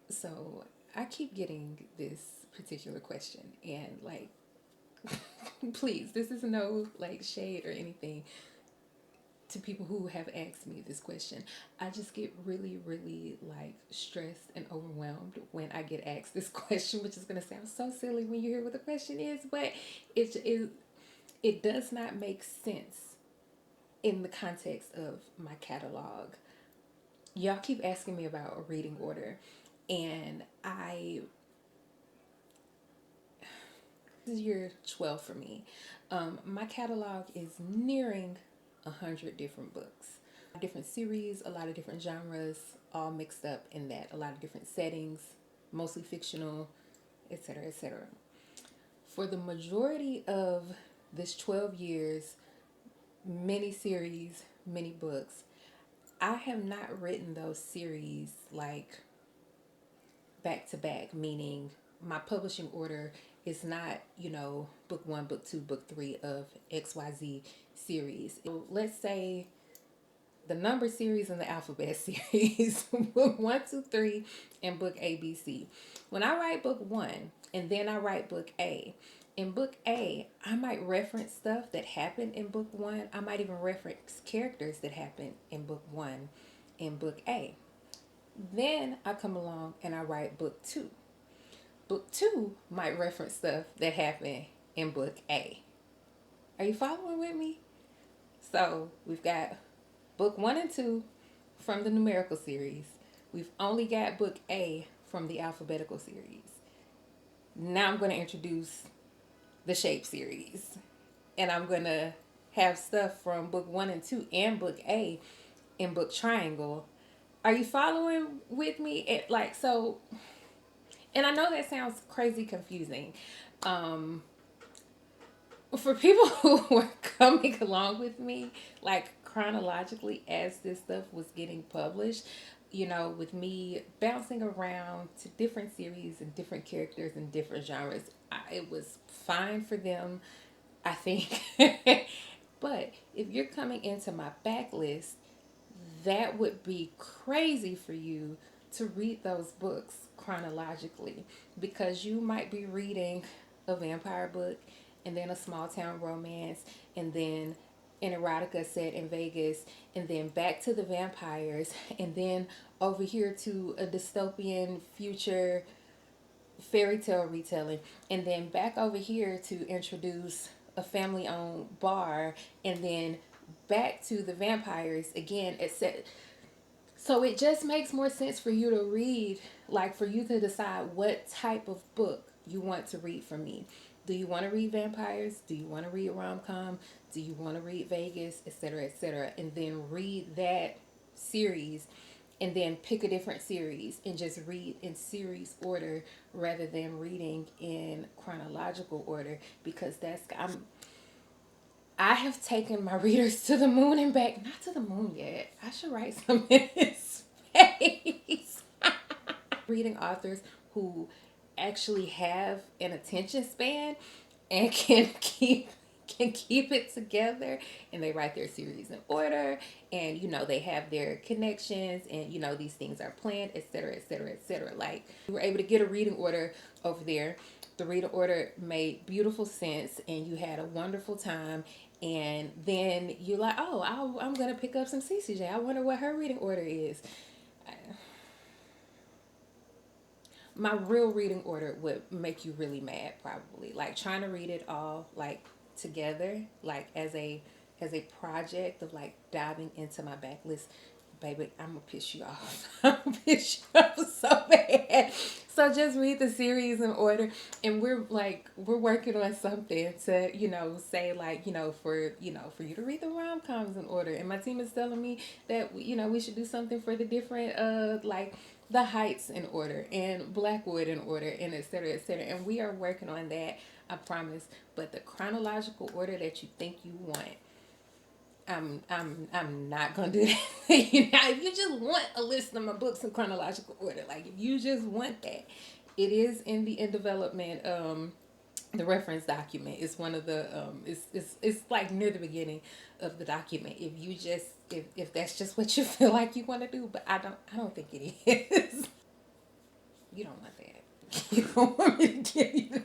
So I keep getting this particular question, and like, please, this is no like shade or anything to people who have asked me this question. I just get really, really like stressed and overwhelmed when I get asked this question, which is going to sound so silly when you hear what the question is, but it does not make sense in the context of my catalog. Y'all keep asking me about a reading order, and this is year 12 for me. My catalog is nearing 100 different books, different series, a lot of different genres, all mixed up in that. A lot of different settings, mostly fictional, etc., etc. For the majority of this 12 years, many series, many books, I have not written those series like back to back, meaning my publishing order is not, book one, book two, book three of XYZ series. So let's say the number series and the alphabet series, book one, two, three, and book ABC. When I write book one and then I write book A, in book A, I might reference stuff that happened in book one. I might even reference characters that happened in book one in book A. Then I come along and I write book two. Book two might reference stuff that happened in book A. Are you following with me? So we've got book one and two from the numerical series. We've only got book A from the alphabetical series. Now I'm going to introduce the shape series. And I'm going to have stuff from book one and two and book A in book triangle. Are you following with me? And I know that sounds crazy confusing. Um, for people who were coming along with me, like chronologically as this stuff was getting published, with me bouncing around to different series and different characters and different genres, it was fine for them, I think. But if you're coming into my backlist, that would be crazy for you to read those books chronologically, because you might be reading a vampire book and then a small town romance and then an erotica set in Vegas and then back to the vampires and then over here to a dystopian future fairy tale retelling and then back over here to introduce a family owned bar and then back to the vampires again, etc. So it just makes more sense for you to read, like for you to decide what type of book you want to read from me. Do you want to read vampires? Do you want to read rom com? Do you want to read Vegas, etc., etc.? And then read that series and then pick a different series and just read in series order rather than reading in chronological order, because I have taken my readers to the moon and back. Not to the moon yet. I should write some in his face. Reading authors who actually have an attention span and can keep it together, and they write their series in order, and they have their connections, and these things are planned, etc., etc., etc. Like, we were able to get a reading order over there. The reading order made beautiful sense and you had a wonderful time, and then you're like, oh, I'm gonna pick up some CCJ. I wonder what her reading order is. My real reading order would make you really mad, probably, like trying to read it all like together, like as a project of like diving into my backlist. Baby, I'm gonna piss you off. I'm gonna piss you off so bad. So just read the series in order, and we're working on something to say, like, for you to read the rom coms in order. And my team is telling me that we should do something for the different like the Heights in order and Blackwood in order, and etc., etc. And we are working on that, I promise. But the chronological order that you think you want, I'm not gonna do that. If you just want a list of my books in chronological order, like if you just want that, it is in development. The reference document is one of the it's like near the beginning of the document. If you just if that's just what you feel like you want to do, but I don't think it is. You don't want me to give you